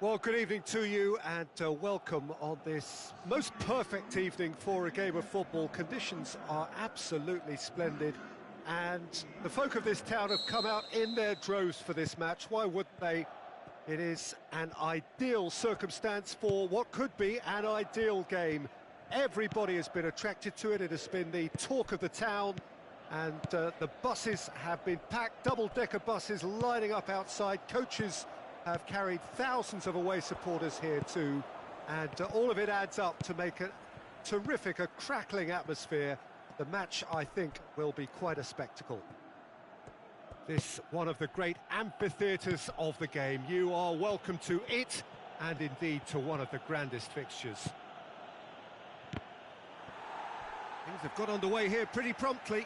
Well, good evening to you and welcome on this most perfect evening for a game of football. Conditions are absolutely splendid and the folk of this town have come out in their droves for this match. Why wouldn't they? It is an ideal circumstance for what could be an ideal game. Everybody has been attracted to it. It has been the talk of the town and the buses have been packed, double-decker buses lining up outside. Coaches have carried thousands of away supporters here too, and all of it adds up to make a terrific, a crackling atmosphere. The match, I think, will be quite a spectacle. This one of the great amphitheatres of the game. You are welcome to it, and indeed to one of the grandest fixtures. Things have got underway here pretty promptly.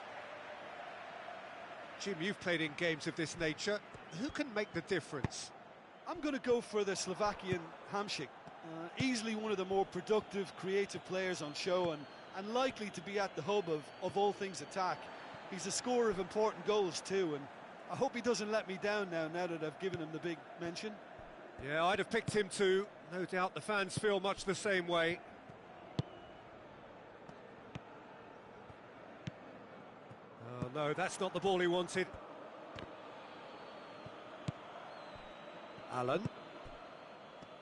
Jim, you've played in games of this nature. Who can make the difference? I'm going to go for the Slovakian Hamšík. Easily one of the more productive, creative players on show and likely to be at the hub of all things attack. He's a scorer of important goals too, and I hope he doesn't let me down now that I've given him the big mention. Yeah, I'd have picked him too. No doubt the fans feel much the same way. Oh no, that's not the ball he wanted. Alan.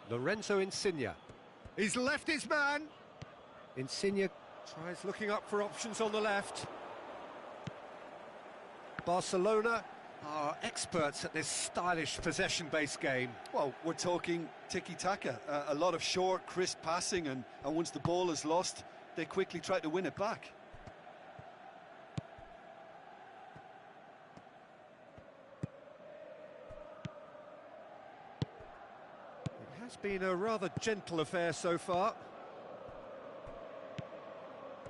Lorenzo Insigne. He's left his man. Insigne tries looking up for options on the left. Barcelona are experts at this stylish possession-based game. Well, we're talking tiki-taka. A lot of short, crisp passing, and once the ball is lost, they quickly try to win it back. It's been a rather gentle affair so far.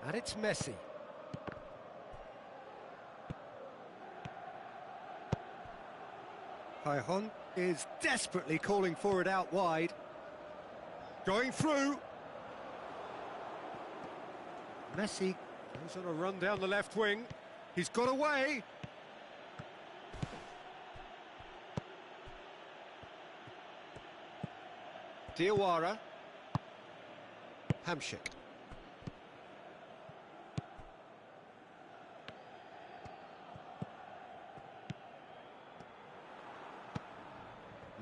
And it's Messi. Cajon is desperately calling for it out wide. Going through. Messi goes on a run down the left wing. He's got away. Diawara. Hamšík.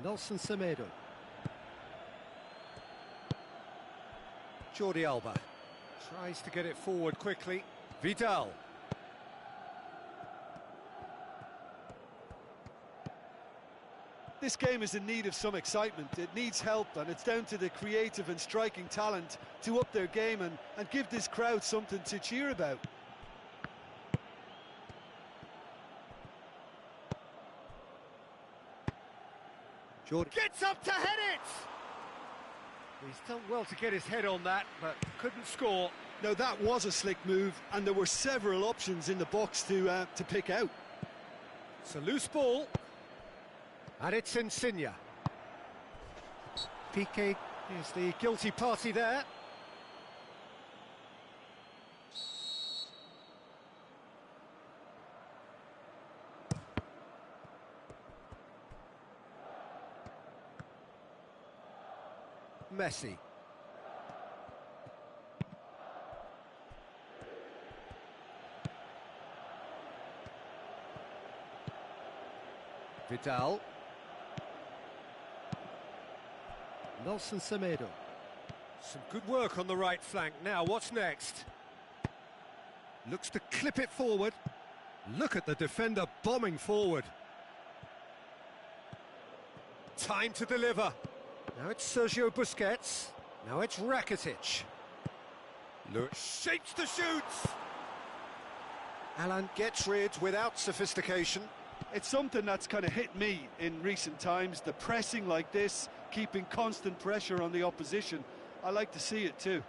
Nelson Semedo. Jordi Alba tries to get it forward quickly. Vidal. This game is in need of some excitement. It needs help, and it's down to the creative and striking talent to up their game and give this crowd something to cheer about. Jordan gets up to head it! He's done well to get his head on that, but couldn't score. Now that was a slick move, and there were several options in the box to pick out. It's a loose ball. And it's Insigne. Piqué is the guilty party there. Messi. Vidal. Nelson Semedo. Some good work on the right flank. Now, what's next? Looks to clip it forward. Look at the defender bombing forward. Time to deliver. Now it's Sergio Busquets. Now it's Rakitic. Look, shapes the shoots. Alan gets rid without sophistication. It's something that's kind of hit me in recent times, the pressing like this, keeping constant pressure on the opposition. I like to see it too.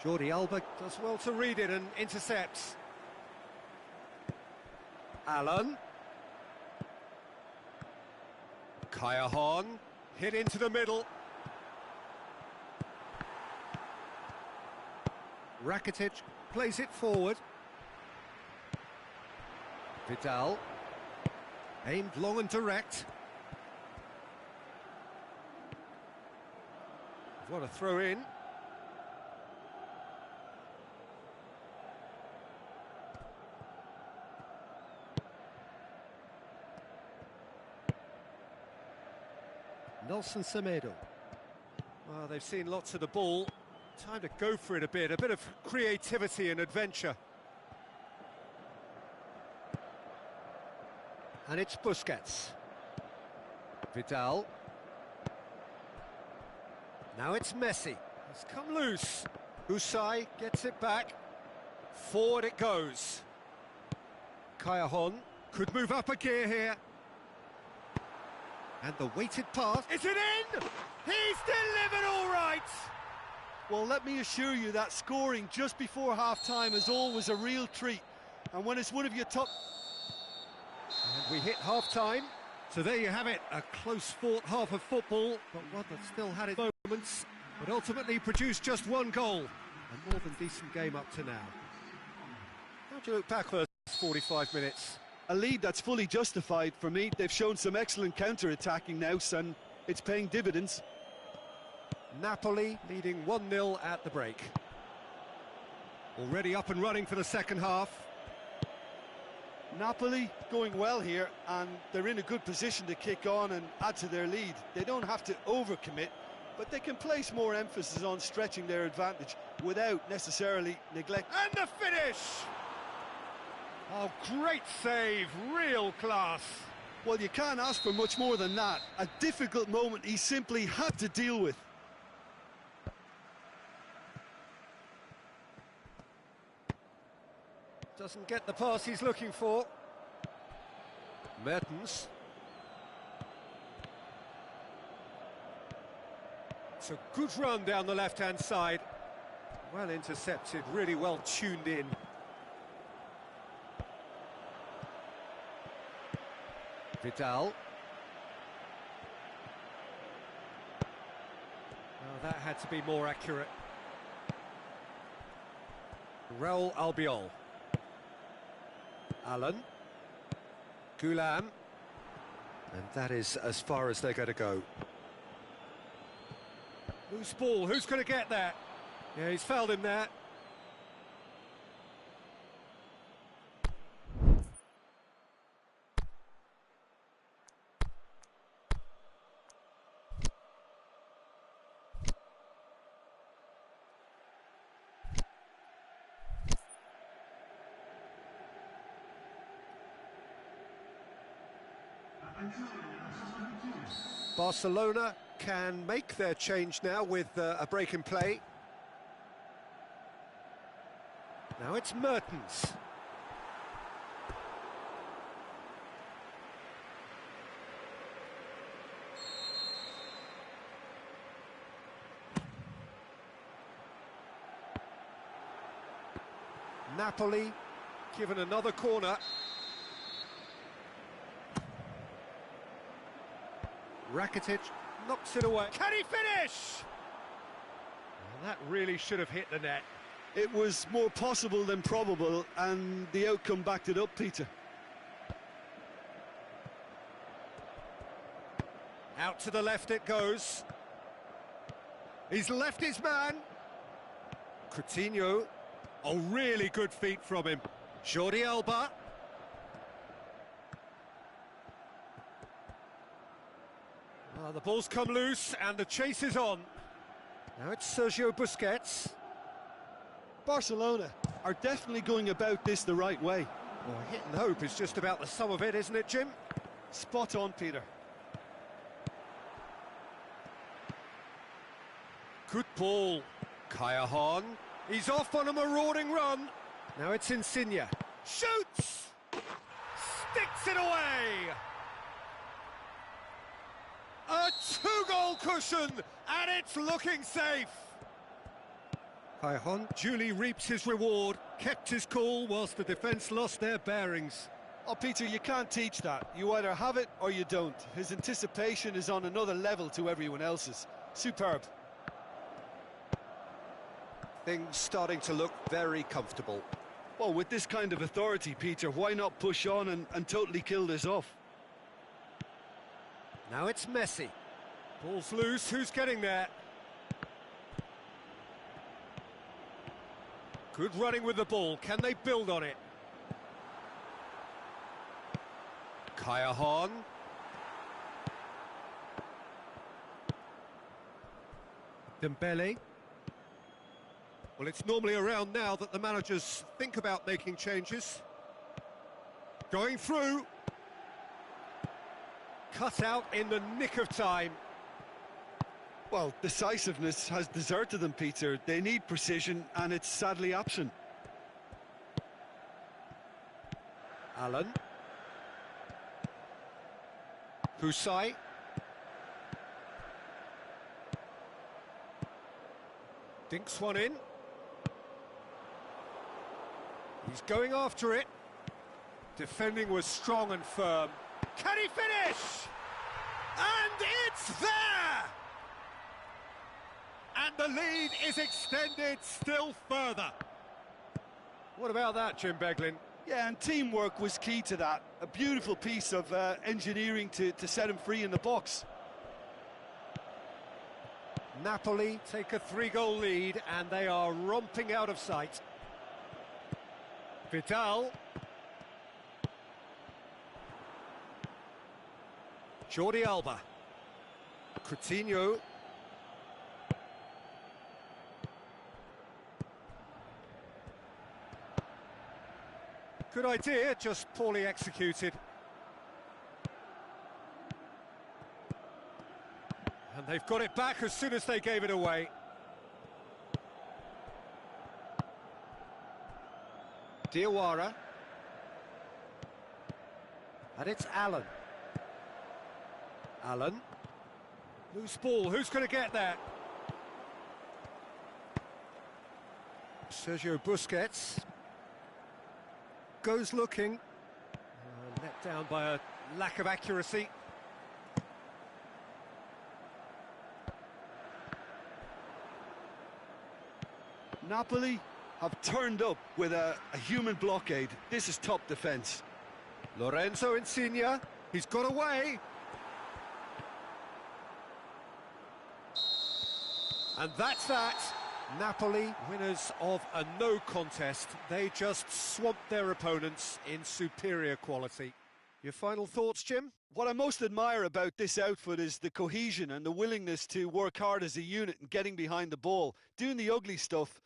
Jordi Alba does well to read it and intercepts. Alan. Cajon hit into the middle. Rakitic plays it forward. Vidal, aimed long and direct. What a throw in. Nelson Semedo. Well, they've seen lots of the ball. Time to go for it a bit of creativity and adventure. And it's Busquets. Vidal. Now it's Messi. It's come loose. Usai gets it back. Forward it goes. Cajon could move up a gear here. And the weighted pass. Is it in? He's delivered all right! Well, let me assure you that scoring just before half-time is always a real treat. And when it's one of your top... And we hit half-time. So there you have it, a close-fought half of football, but one that still had its moments, but ultimately produced just one goal. A more than decent game up to now. How do you look back for 45 minutes? A lead that's fully justified for me. They've shown some excellent counter-attacking now, and it's paying dividends. Napoli leading 1-0 at the break. Already up and running for the second half. Napoli going well here, and they're in a good position to kick on and add to their lead. They don't have to overcommit, but they can place more emphasis on stretching their advantage without necessarily neglect. And the finish! Oh, great save, real class. Well, you can't ask for much more than that. A difficult moment he simply had to deal with. Doesn't get the pass he's looking for. Mertens. It's a good run down the left-hand side. Well intercepted, really well tuned in. Vidal. Oh, that had to be more accurate. Raul Albiol. Allen. Gulam. And that is as far as they're going to go. Loose ball, who's going to get that? Yeah, he's fouled him there. Barcelona can make their change now with a break in play. Now it's Mertens. Napoli given another corner. Rakitic knocks it away. Can he finish? Well, that really should have hit the net. It was more possible than probable, and the outcome backed it up, Peter. Out to the left it goes. He's left his man. Coutinho. Oh, really good feet from him. Jordi Alba. The ball's come loose and the chase is on. Now it's Sergio Busquets. Barcelona are definitely going about this the right way. Well, hit and hope is just about the sum of it, isn't it, Jim? Spot on, Peter. Good ball. Cajon. He's off on a marauding run. Now it's Insigne. Shoots! Sticks it away! A two-goal cushion, and it's looking safe. Cajon duly reaps his reward, kept his cool whilst the defence lost their bearings. Oh, Peter, you can't teach that. You either have it or you don't. His anticipation is on another level to everyone else's. Superb. Things starting to look very comfortable. Well, with this kind of authority, Peter, why not push on and totally kill this off? Now it's Messi. Ball's loose, who's getting there? Good running with the ball. Can they build on it? Kaya Hahn. Dembele. Well, it's normally around now that the managers think about making changes. Going through. Cut out in the nick of time. Well, decisiveness has deserted them, Peter. They need precision, and it's sadly absent. Allen. Husai. Dinks one in. He's going after it. Defending was strong and firm. Can he finish? And it's there! And the lead is extended still further. What about that, Jim Beglin? Yeah, and teamwork was key to that. A beautiful piece of engineering to set him free in the box. Napoli take a 3-goal lead and they are romping out of sight. Vidal. Jordi Alba. Coutinho. Good idea, just poorly executed. And they've got it back as soon as they gave it away. Diawara. And it's Allen. Allen. Loose ball, who's going to get that? Sergio Busquets. Goes looking. Let down by a lack of accuracy. Napoli have turned up with a human blockade. This is top defence. Lorenzo Insigne, he's got away. And that's that. Napoli, winners of a no contest. They just swamped their opponents in superior quality. Your final thoughts, Jim? What I most admire about this outfit is the cohesion and the willingness to work hard as a unit and getting behind the ball. Doing the ugly stuff,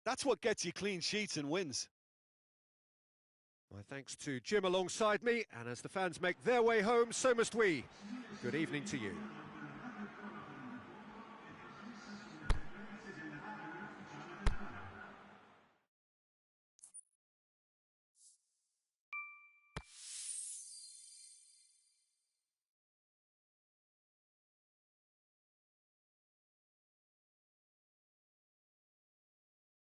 that's what gets you clean sheets and wins. My thanks to Jim alongside me, and as the fans make their way home, so must we. Good evening to you.